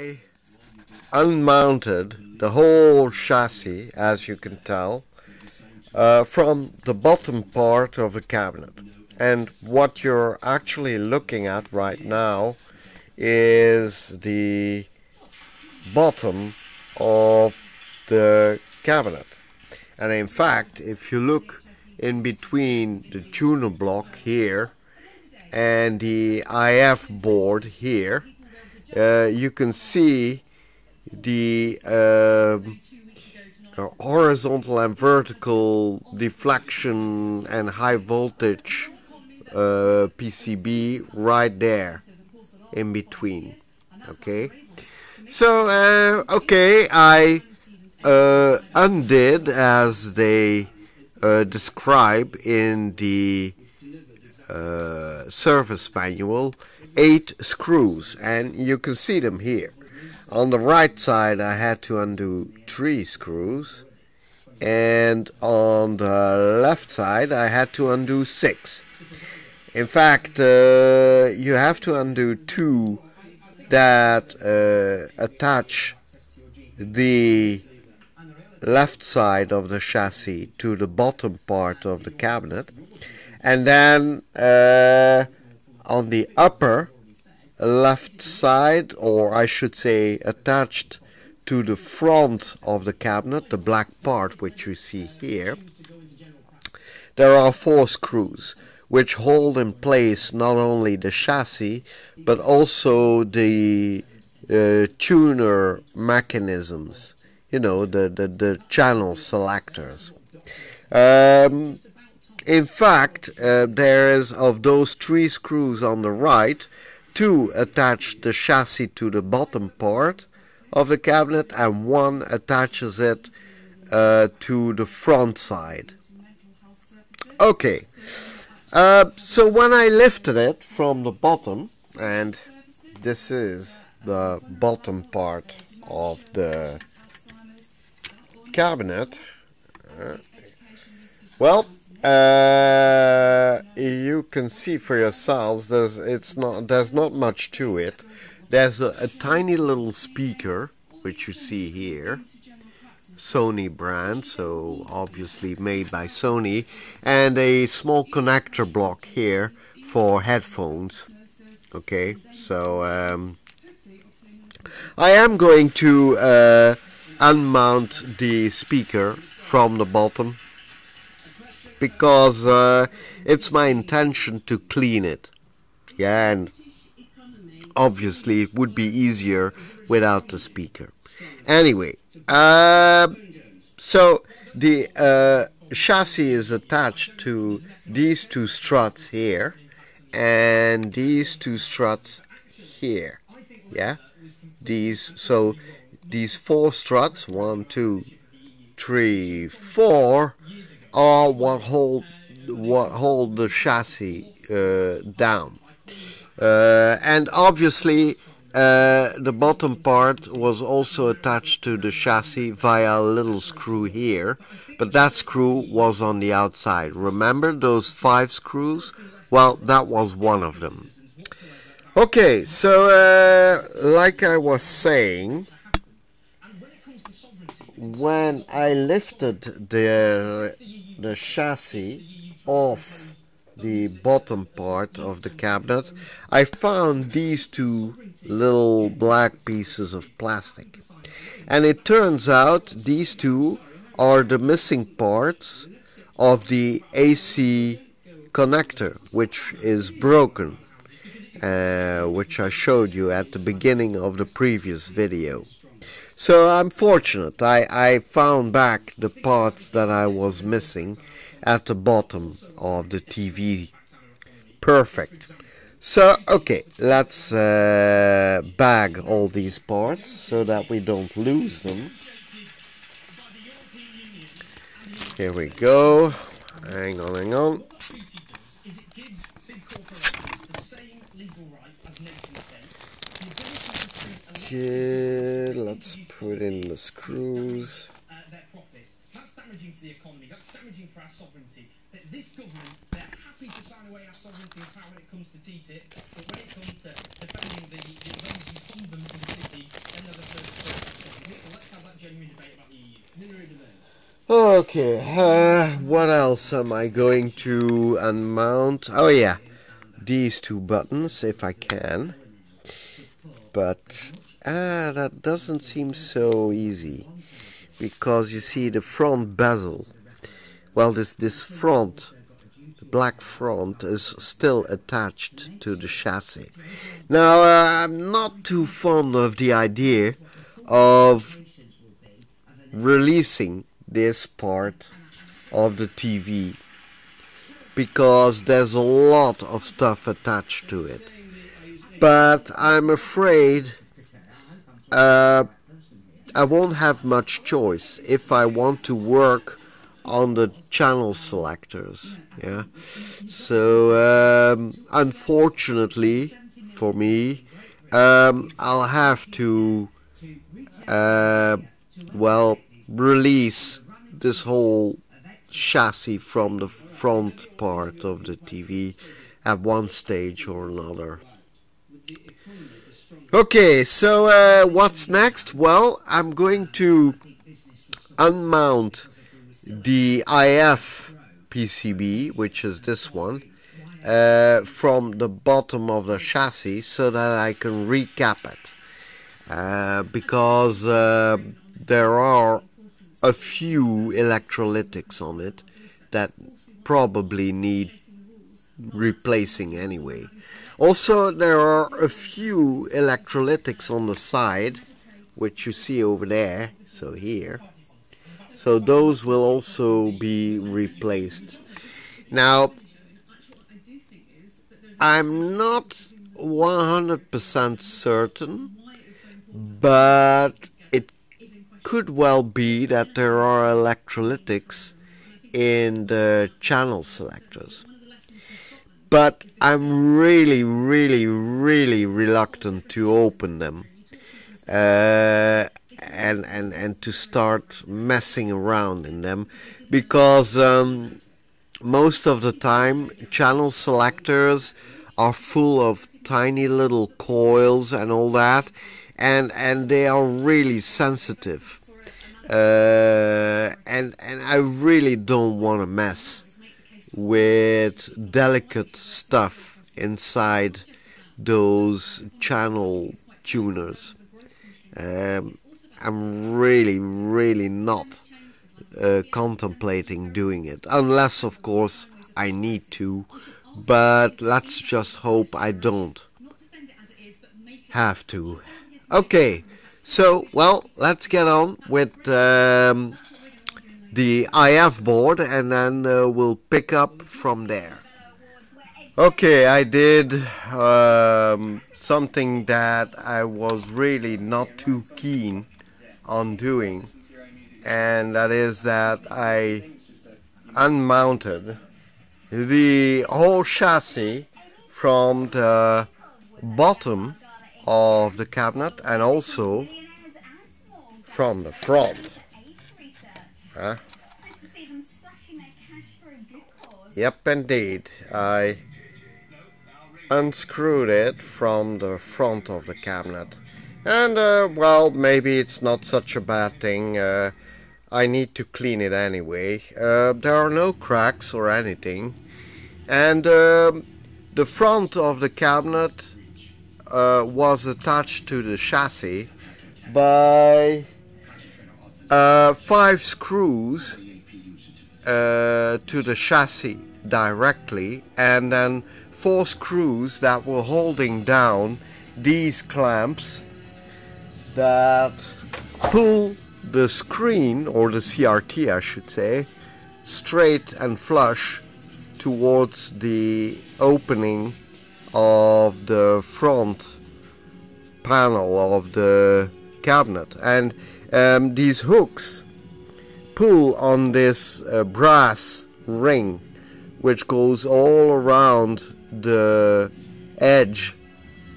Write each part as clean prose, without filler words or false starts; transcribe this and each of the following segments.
I unmounted the whole chassis, as you can tell, from the bottom part of the cabinet. And what you're actually looking at right now is the bottom of the cabinet. And in fact, if you look in between the tuner block here and the IF board here, you can see the horizontal and vertical deflection and high voltage PCB right there in between. Okay, so okay, I undid, as they describe in the service manual, 8 screws, and you can see them here. On the right side I had to undo 3 screws, and on the left side I had to undo 6. In fact, you have to undo 2 that attach the left side of the chassis to the bottom part of the cabinet, and then on the upper left side, or I should say attached to the front of the cabinet, the black part which you see here, there are 4 screws which hold in place not only the chassis but also the tuner mechanisms, you know, the channel selectors. In fact, there is, of those 3 screws on the right, 2 attach the chassis to the bottom part of the cabinet, and 1 attaches it to the front side. Okay, so when I lifted it from the bottom, and this is the bottom part of the cabinet, well, you can see for yourselves there's not much to it. There's a tiny little speaker which you see here, Sony brand, so obviously made by Sony, and a small connector block here for headphones. Okay, so I am going to unmount the speaker from the bottom, because it's my intention to clean it. Yeah, and obviously it would be easier without the speaker. Anyway, so the chassis is attached to these 2 struts here and these 2 struts here. Yeah, so these 4 struts, 1, 2, 3, 4, are what hold the chassis down, and obviously the bottom part was also attached to the chassis via a little screw here, but that screw was on the outside. Remember those 5 screws? Well, that was one of them. Okay, so like I was saying, when I lifted the chassis off the bottom part of the cabinet, I found these 2 little black pieces of plastic, and it turns out these 2 are the missing parts of the AC connector, which is broken, which I showed you at the beginning of the previous video. So I'm fortunate, I found back the parts that I was missing at the bottom of the TV. Perfect. So, okay, let's bag all these parts so that we don't lose them. Here we go. Hang on. Okay, let's put in the screws. That's damaging to the economy, that's damaging for our sovereignty. This government, they're happy to sign away our sovereignty and power when it comes to TTIP, but when it comes to defending the those who fund them to the city, they're Okay, what else am I going to unmount? Oh yeah, these two buttons if I can. But that doesn't seem so easy, because you see the front bezel. Well, this front, the black front, is still attached to the chassis. Now, I'm not too fond of the idea of releasing this part of the TV, because there's a lot of stuff attached to it. But I'm afraid I won't have much choice if I want to work on the channel selectors. Yeah. So unfortunately for me, I'll have to well, release this whole chassis from the front part of the TV at one stage or another. Okay, so what's next? Well, I'm going to unmount the IF PCB, which is this one, from the bottom of the chassis so that I can recap it. Because there are a few electrolytics on it that probably need replacing anyway. Also, there are a few electrolytics on the side, which you see over there, so here. So those will also be replaced. Now, I'm not 100% certain, but it could well be that there are electrolytics in the channel selectors. But I'm really reluctant to open them and to start messing around in them, because most of the time channel selectors are full of tiny little coils and all that, and they are really sensitive, and I really don't want to mess with delicate stuff inside those channel tuners. I'm really not contemplating doing it, unless of course I need to, but let's just hope I don't have to. Okay, so well, let's get on with the IF board, and then we'll pick up from there. Okay, I did something that I was really not too keen on doing, and that is that I unmounted the whole chassis from the bottom of the cabinet and also from the front. Huh? Yep, indeed. I unscrewed it from the front of the cabinet. And, well, maybe it's not such a bad thing. I need to clean it anyway. There are no cracks or anything. And the front of the cabinet was attached to the chassis by 5 screws to the chassis directly, and then 4 screws that were holding down these clamps that pull the screen, or the CRT I should say, straight and flush towards the opening of the front panel of the cabinet. And these hooks pull on this brass ring which goes all around the edge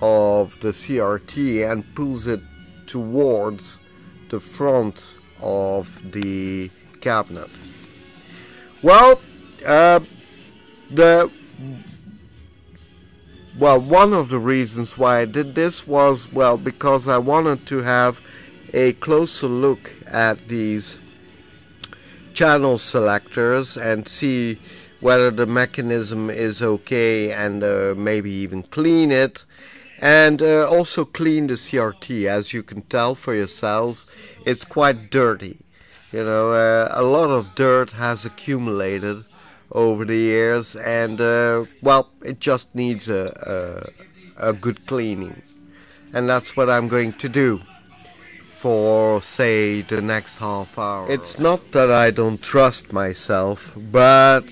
of the CRT and pulls it towards the front of the cabinet. Well, one of the reasons why I did this was, well, because I wanted to have a closer look at these channel selectors and see whether the mechanism is okay, and maybe even clean it, and also clean the CRT. As you can tell for yourselves, it's quite dirty. You know, a lot of dirt has accumulated over the years, and well, it just needs a good cleaning, and that's what I'm going to do for, say, the next half hour. It's not that I don't trust myself, but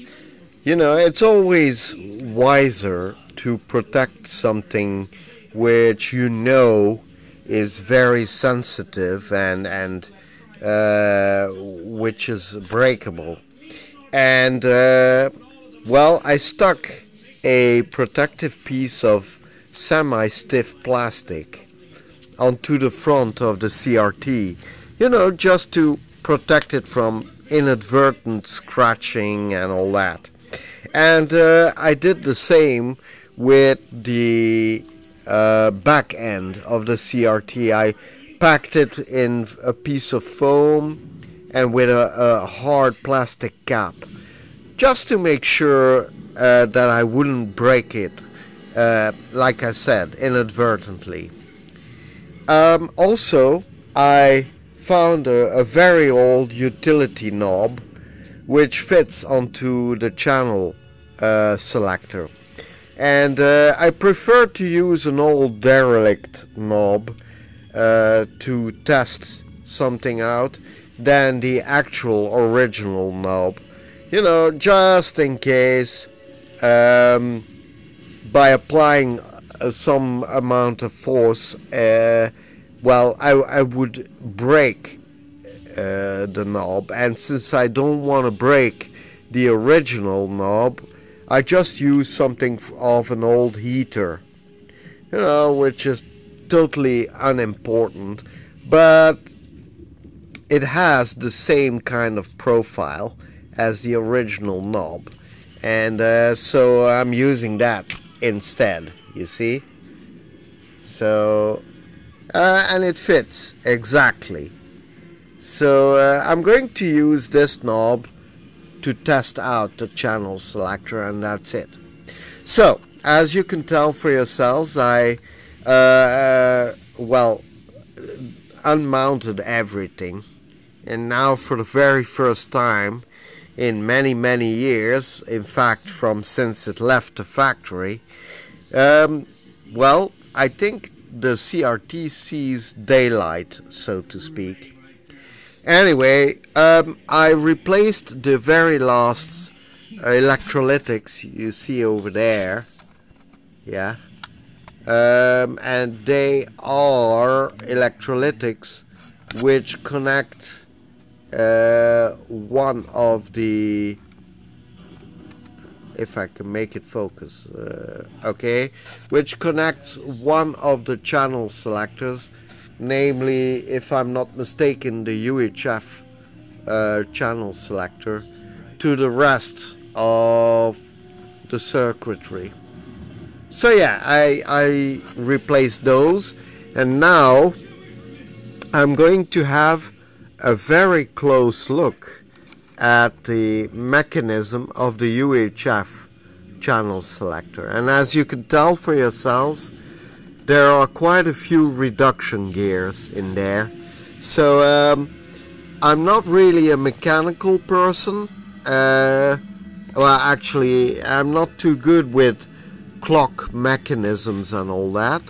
you know, it's always wiser to protect something which you know is very sensitive and which is breakable. And well, I stuck a protective piece of semi-stiff plastic onto the front of the CRT, you know, just to protect it from inadvertent scratching and all that. And I did the same with the back end of the CRT. I packed it in a piece of foam and with a hard plastic cap, just to make sure that I wouldn't break it, like I said, inadvertently. Also, I found a very old utility knob which fits onto the channel selector, and I prefer to use an old derelict knob to test something out than the actual original knob, you know, just in case by applying some amount of force, well, I would break the knob, and since I don't want to break the original knob, I just use something of an old heater, you know, which is totally unimportant, but it has the same kind of profile as the original knob, and so I'm using that instead, you see. So and it fits exactly. So I'm going to use this knob to test out the channel selector, and that's it. So as you can tell for yourselves, I well, unmounted everything, and now for the very first time in many years, in fact from since it left the factory, well, I think the CRT sees daylight, so to speak. Anyway, I replaced the very last electrolytics you see over there, yeah, and they are electrolytics which connect one of the, if I can make it focus, okay, which connects one of the channel selectors, namely, if I'm not mistaken, the UHF channel selector, to the rest of the circuitry. So yeah, I replaced those, and now I'm going to have a very close look at the mechanism of the UHF channel selector. And as you can tell for yourselves, there are quite a few reduction gears in there. So I'm not really a mechanical person. Well, actually, I'm not too good with clock mechanisms and all that,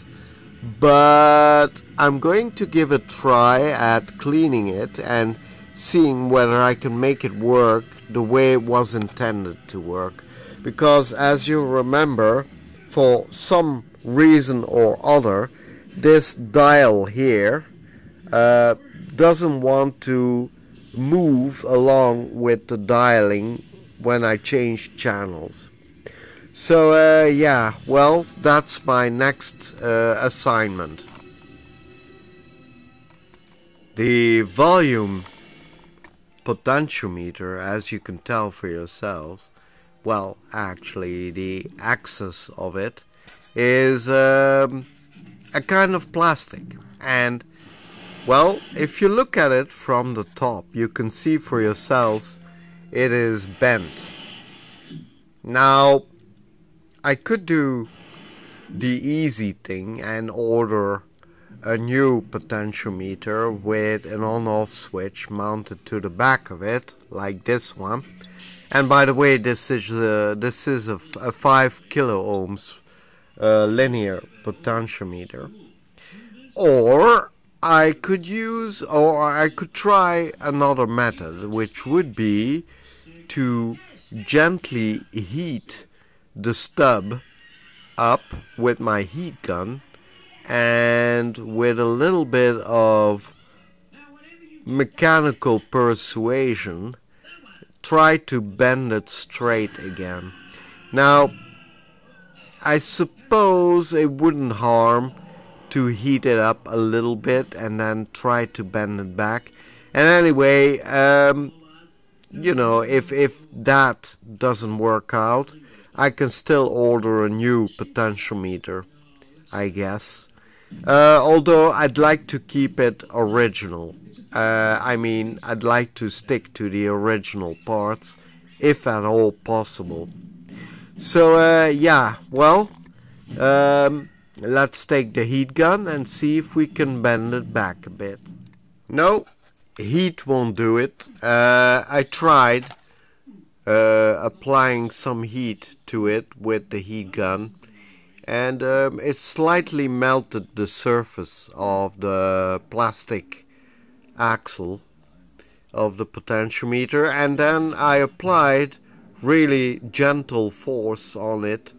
but I'm going to give a try at cleaning it and seeing whether I can make it work the way it was intended to work. Because as you remember, for some reason or other, this dial here doesn't want to move along with the dialing when I change channels. So yeah, well, that's my next assignment. The volume potentiometer, as you can tell for yourselves, well, actually the axis of it is a kind of plastic, and well, if you look at it from the top, you can see for yourselves it is bent. Now, I could do the easy thing and order a new potentiometer with an on-off switch mounted to the back of it, like this one. And by the way, this is a 5 kilo ohms linear potentiometer. Or I could try another method, which would be to gently heat the stub up with my heat gun, and with a little bit of mechanical persuasion try to bend it straight again. Now, I suppose it wouldn't harm to heat it up a little bit and then try to bend it back. And anyway, you know, if that doesn't work out, I can still order a new potentiometer, I guess. Although I'd like to keep it original. I mean, I'd like to stick to the original parts, if at all possible. So, yeah, well, let's take the heat gun and see if we can bend it back a bit. No, heat won't do it. I tried applying some heat to it with the heat gun, and it slightly melted the surface of the plastic axle of the potentiometer, and then I applied really gentle force on it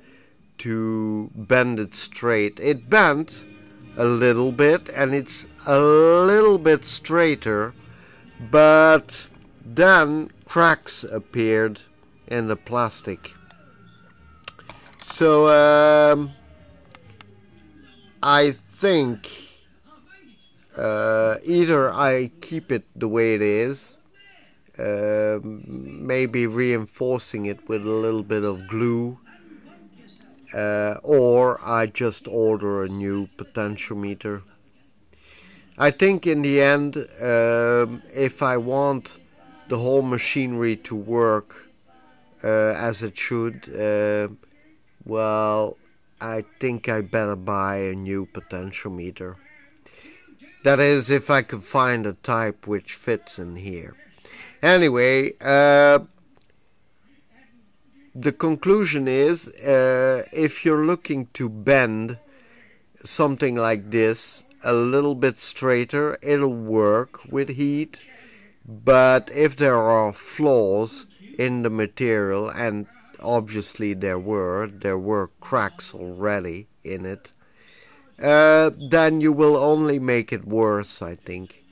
to bend it straight. It bent a little bit and it's a little bit straighter, but then cracks appeared in the plastic. So I think either I keep it the way it is, maybe reinforcing it with a little bit of glue, or I just order a new potentiometer. I think in the end, if I want the whole machinery to work as it should, well, I think I better buy a new potentiometer. That is, if I could find a type which fits in here. Anyway, the conclusion is, if you're looking to bend something like this a little bit straighter, it'll work with heat. But if there are flaws in the material, and obviously there were cracks already in it, then you will only make it worse, I think.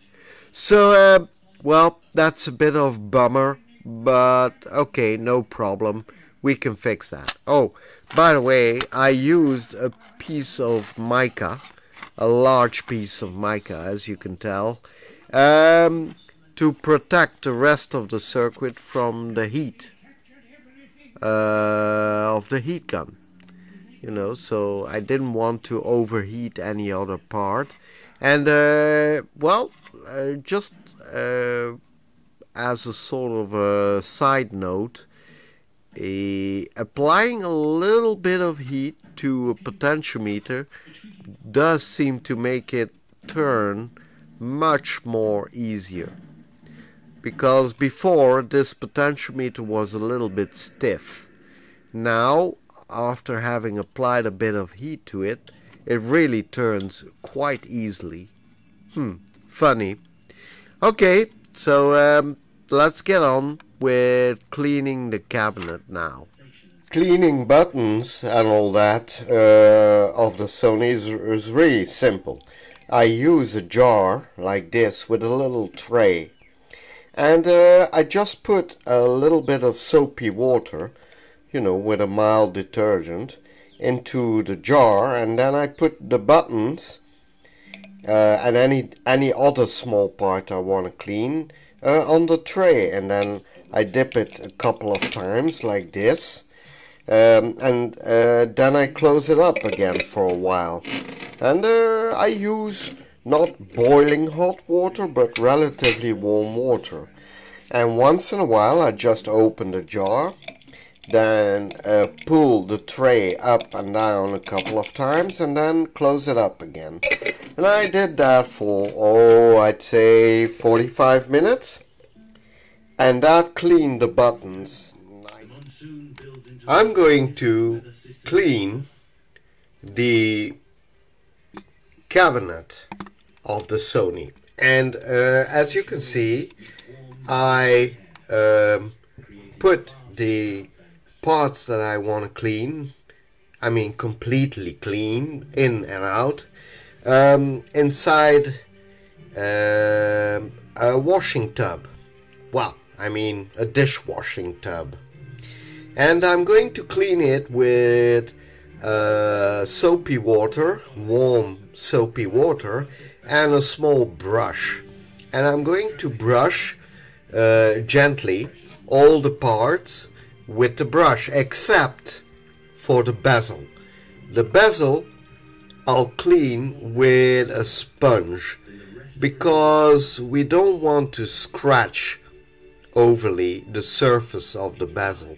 So, well, that's a bit of bummer, but okay, no problem. We can fix that. Oh, by the way, I used a piece of mica, a large piece of mica, as you can tell, to protect the rest of the circuit from the heat of the heat gun. You know, so I didn't want to overheat any other part. And, well, just as a sort of a side note, applying a little bit of heat to a potentiometer does seem to make it turn much more easier. Because before, this potentiometer was a little bit stiff. Now, after having applied a bit of heat to it, it really turns quite easily. Funny. Okay, so let's get on with cleaning the cabinet now. Cleaning buttons and all that of the Sony is really simple. I use a jar like this with a little tray, and I just put a little bit of soapy water, you know, with a mild detergent, into the jar, and then I put the buttons and any other small part I want to clean on the tray, and then I dip it a couple of times like this, and then I close it up again for a while, and I use not boiling hot water but relatively warm water. And once in a while I just open the jar, then pull the tray up and down a couple of times and then close it up again. And I did that for, I'd say 45 minutes. And that cleaned the buttons. I'm going to clean the cabinet of the Sony. And as you can see, I put the parts that I want to clean, I mean completely clean, in and out, inside a washing tub. Well, I mean a dishwashing tub. And I'm going to clean it with soapy water, warm soapy water, and a small brush. And I'm going to brush gently all the parts with the brush, except for the bezel. The bezel I'll clean with a sponge, because we don't want to scratch overly the surface of the bezel.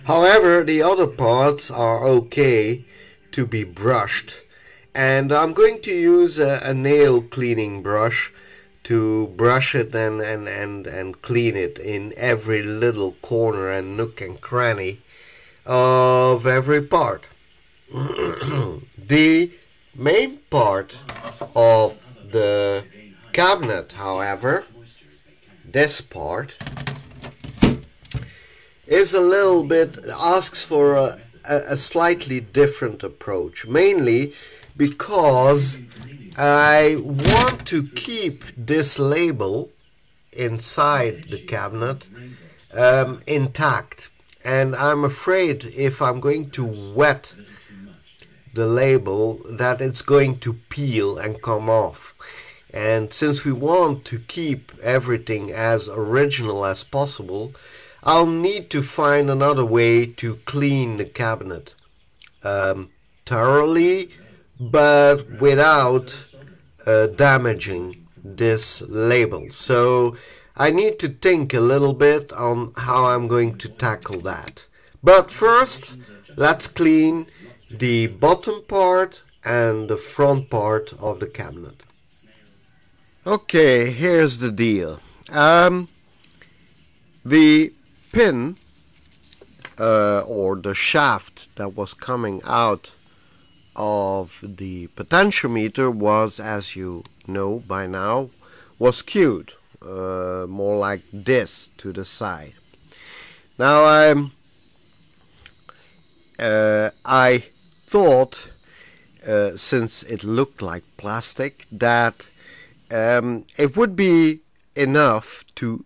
However, the other parts are okay to be brushed, and I'm going to use a nail cleaning brush to brush it and clean it in every little corner and nook and cranny of every part. The main part of the cabinet, however, this part, is a little bit, asks for a slightly different approach, mainly because I want to keep this label inside the cabinet intact, and I'm afraid if I'm going to wet the label that it's going to peel and come off. And since we want to keep everything as original as possible, I'll need to find another way to clean the cabinet thoroughly, but without damaging this label. So I need to think a little bit on how I'm going to tackle that. But first, let's clean the bottom part and the front part of the cabinet. Okay, here's the deal. The pin or the shaft that was coming out of the potentiometer was, as you know by now, was skewed more like this to the side. Now I thought, since it looked like plastic, that it would be enough to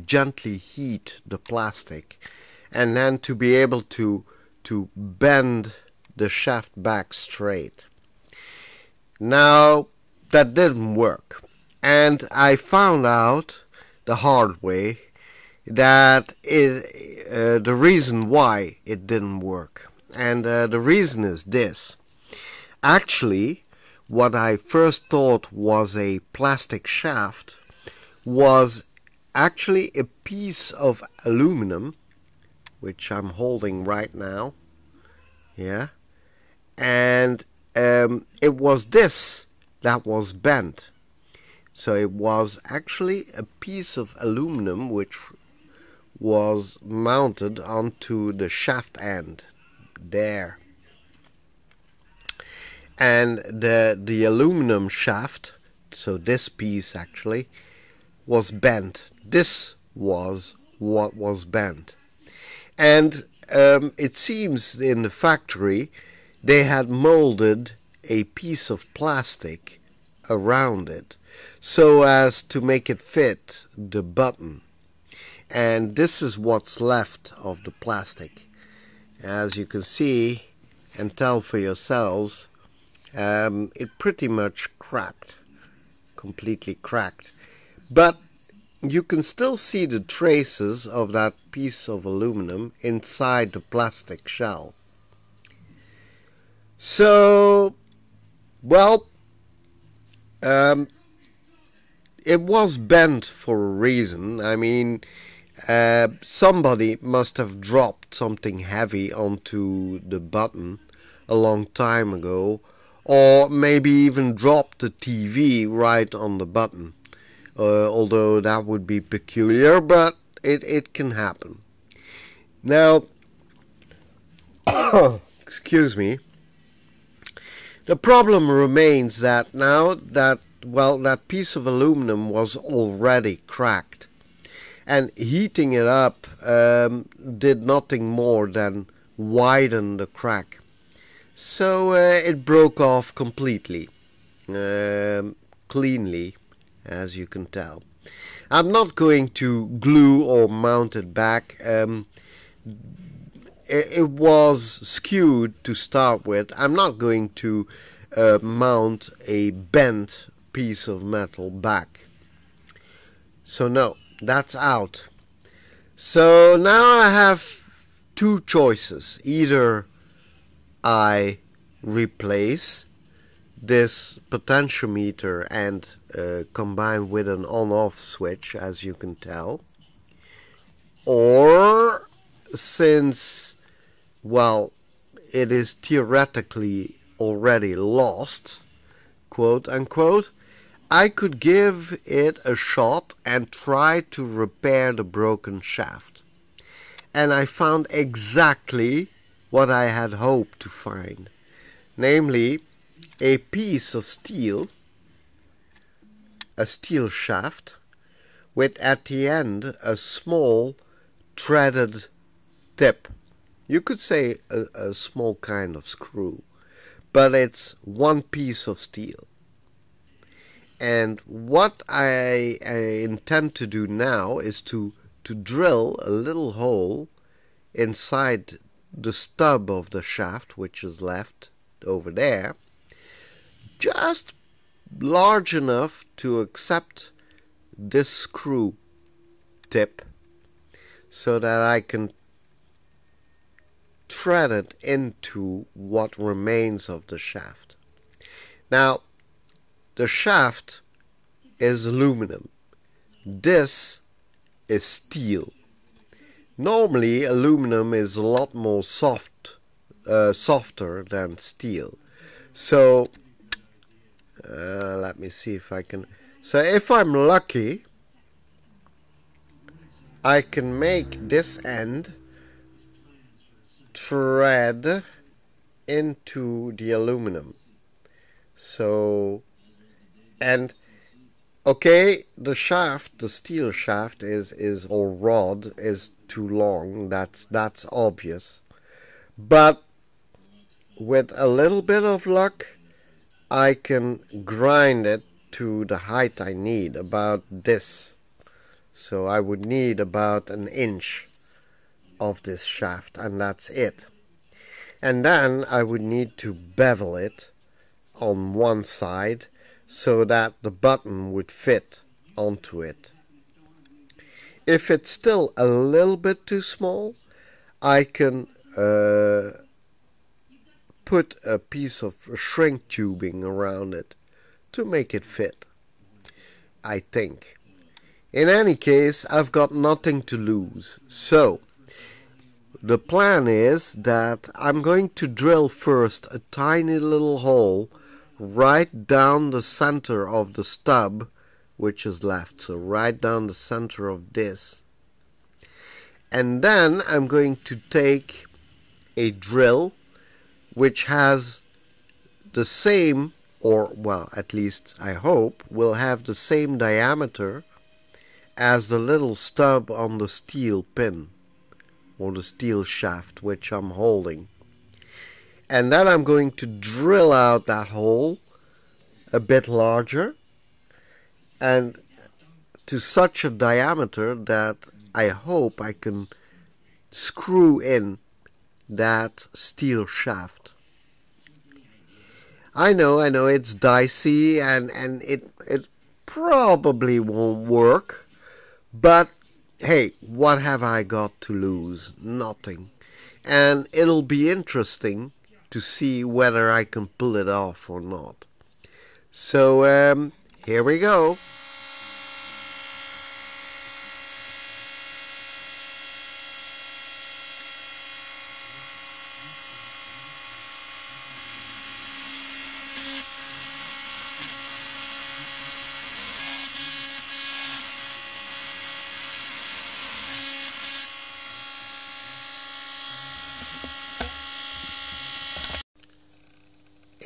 gently heat the plastic, and then to be able to bend the shaft back straight. Now that didn't work, and I found out the hard way that the reason why it didn't work. And the reason is this. Actually, what I first thought was a plastic shaft was actually a piece of aluminum, which I'm holding right now. Yeah. And it was this that was bent. So it was actually a piece of aluminum which was mounted onto the shaft end there. And the aluminum shaft, so this piece actually, was bent. This was what was bent. And it seems in the factory they had molded a piece of plastic around it so as to make it fit the button. And this is what's left of the plastic. As you can see and tell for yourselves, it pretty much cracked, completely cracked. But you can still see the traces of that piece of aluminum inside the plastic shell. So, well, it was bent for a reason. I mean, somebody must have dropped something heavy onto the button a long time ago, or maybe even dropped the TV right on the button. Although that would be peculiar, but it can happen. Now, excuse me, the problem remains that now that, well, that piece of aluminum was already cracked, and heating it up did nothing more than widen the crack. So it broke off completely, cleanly, as you can tell. I'm not going to glue or mount it back. It was skewed to start with. I'm not going to mount a bent piece of metal back. So no, that's out. So now I have two choices. Either I replace this potentiometer and combine with an on-off switch, as you can tell, or since, well, it is theoretically already lost, quote unquote, I could give it a shot and try to repair the broken shaft. And I found exactly what I had hoped to find, namely a piece of steel, a steel shaft, with at the end a small threaded tip. You could say a small kind of screw, but it's one piece of steel. And what I intend to do now is to drill a little hole inside the stub of the shaft, which is left over there, just large enough to accept this screw tip so that I can thread it into what remains of the shaft. Now, the shaft is aluminum. This is steel. Normally, aluminum is a lot more softer than steel. So, let me see if I can. So, if I'm lucky, I can make this end thread into the aluminum. So, and okay, the shaft, the steel shaft or rod is too long. That's obvious. But with a little bit of luck, I can grind it to the height I need, about this. So I would need about an inch of this shaft, and that's it. And then I would need to bevel it on one side so that the button would fit onto it. If it's still a little bit too small, I can put a piece of shrink tubing around it to make it fit, I think. In any case, I've got nothing to lose. So, the plan is that I'm going to drill first a tiny little hole right down the center of the stub, which is left. So right down the center of this. And then I'm going to take a drill which has the same, or well, at least I hope, will have the same diameter as the little stub on the steel pin or the steel shaft which I'm holding. And then I'm going to drill out that hole a bit larger and to such a diameter that I hope I can screw in that steel shaft. I know it's dicey and it probably won't work, but hey, what have I got to lose? Nothing. And it'll be interesting to see whether I can pull it off or not. So here we go.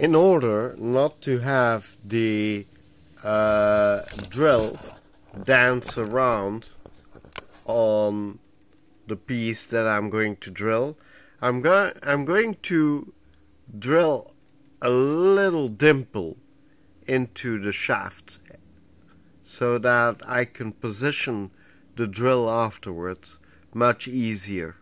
in order not to have the drill dance around on the piece that I'm going to drill, I'm going to drill a little dimple into the shaft so that I can position the drill afterwards much easier.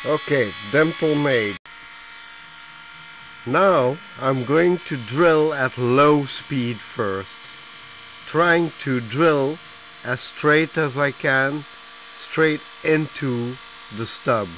Okay, dimple made. Now I'm going to drill at low speed first, trying to drill as straight as I can, straight into the stub.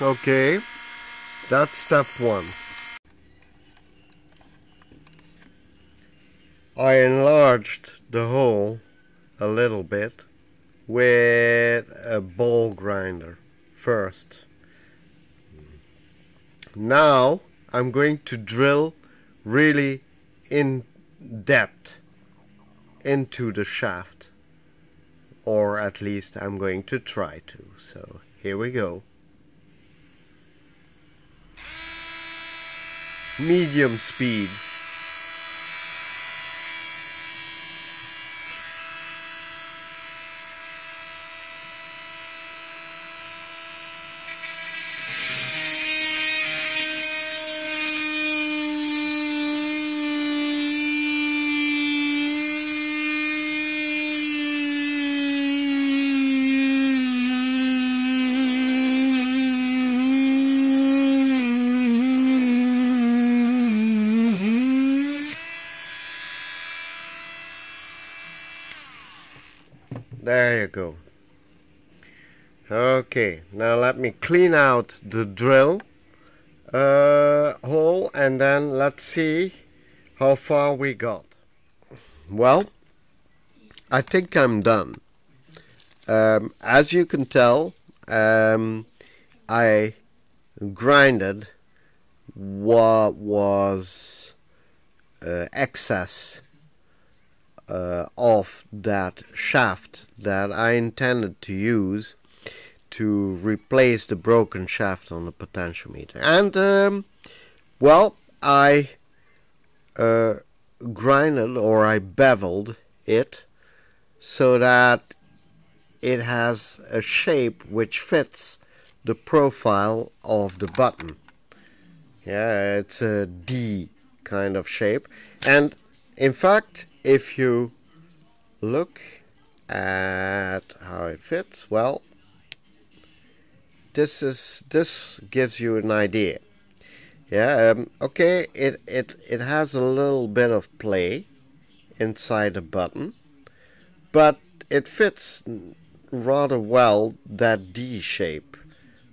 Okay, that's step one. I enlarged the hole a little bit with a ball grinder first. Now I'm going to drill really in depth into the shaft, or at least I'm going to try to. So here we go. Medium speed. There you go. Okay, now let me clean out the drill hole and then let's see how far we got. Well, I think I'm done. As you can tell, I grinded what was excess of that shaft that I intended to use to replace the broken shaft on the potentiometer. And well, I grinded, or I beveled it so that it has a shape which fits the profile of the button. Yeah, it's a D kind of shape. And in fact, if you look at how it fits, well, this gives you an idea. Yeah, okay, it has a little bit of play inside the button, but it fits rather well that D shape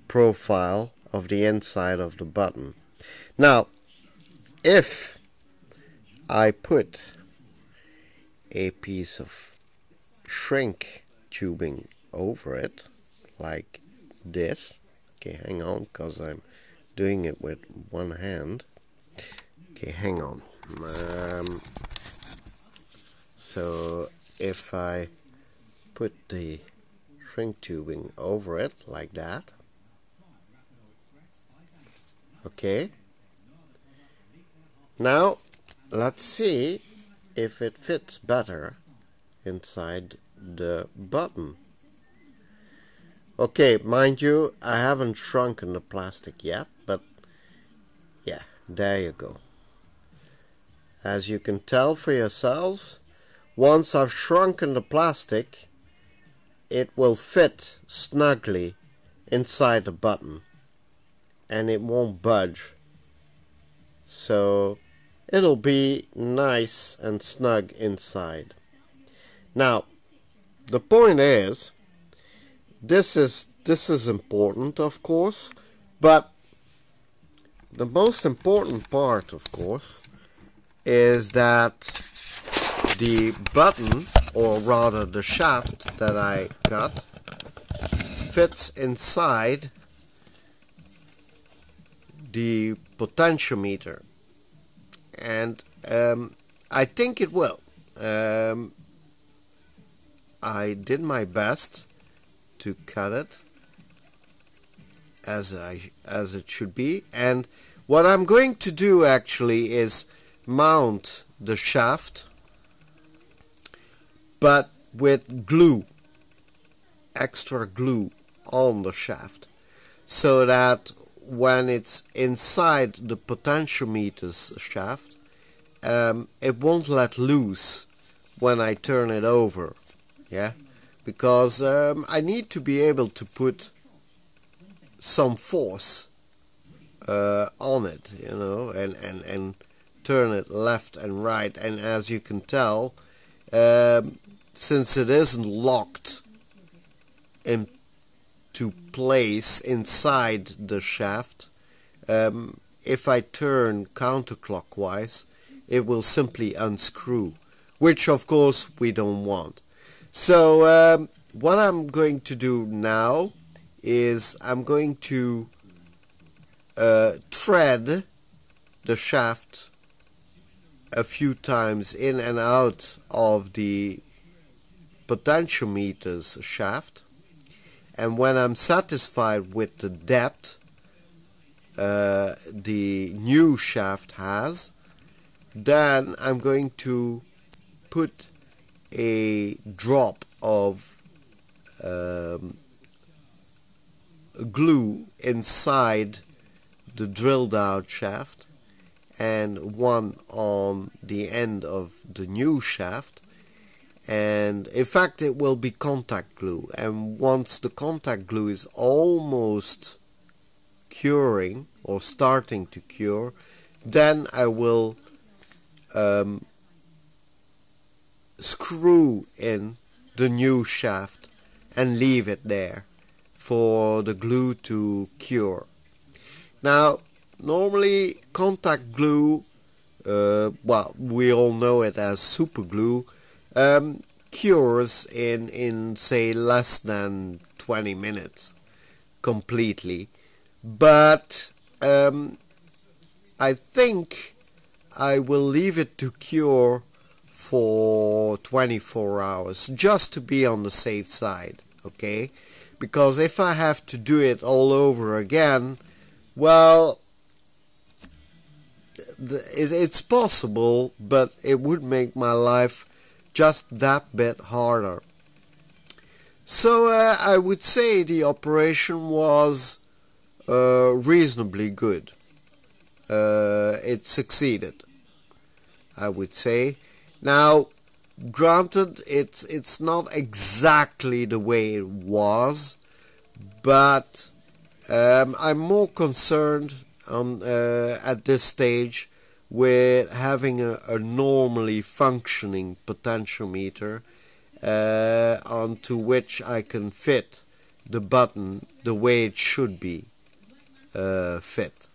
profile of the inside of the button. Now, if I put a piece of shrink tubing over it, like this, okay, hang on, because I'm doing it with one hand. Okay, hang on. So if I put the shrink tubing over it like that, okay, now let's see if it fits better inside the button. Okay, mind you, I haven't shrunken the plastic yet, but yeah, there you go. As you can tell for yourselves, once I've shrunken the plastic, it will fit snugly inside the button and it won't budge. So it'll be nice and snug inside. Now, the point is, this is important, of course, but the most important part, of course, is that the button, or rather the shaft that I cut, fits inside the potentiometer, and I think it will. I did my best to cut it as it should be, and what I'm going to do actually is mount the shaft, but with glue, extra glue on the shaft, so that when it's inside the potentiometer's shaft, it won't let loose when I turn it over. Yeah, because I need to be able to put some force on it, you know, and turn it left and right. And as you can tell, since it isn't locked into place inside the shaft, if I turn counterclockwise, it will simply unscrew, which of course we don't want. So what I'm going to do now is I'm going to thread the shaft a few times in and out of the potentiometer's shaft, and when I'm satisfied with the depth the new shaft has, then I'm going to put a drop of glue inside the drilled out shaft and one on the end of the new shaft, and in fact it will be contact glue, and once the contact glue is almost curing or starting to cure, then I will screw in the new shaft and leave it there for the glue to cure. Now, normally contact glue, well, we all know it as super glue, cures in say less than 20 minutes completely, but I think I will leave it to cure for 24 hours, just to be on the safe side, okay? Because if I have to do it all over again, well, it's possible, but it would make my life just that bit harder. So I would say the operation was reasonably good. It succeeded, I would say. Now, granted, it's not exactly the way it was, but I'm more concerned at this stage with having a normally functioning potentiometer onto which I can fit the button the way it should be fit.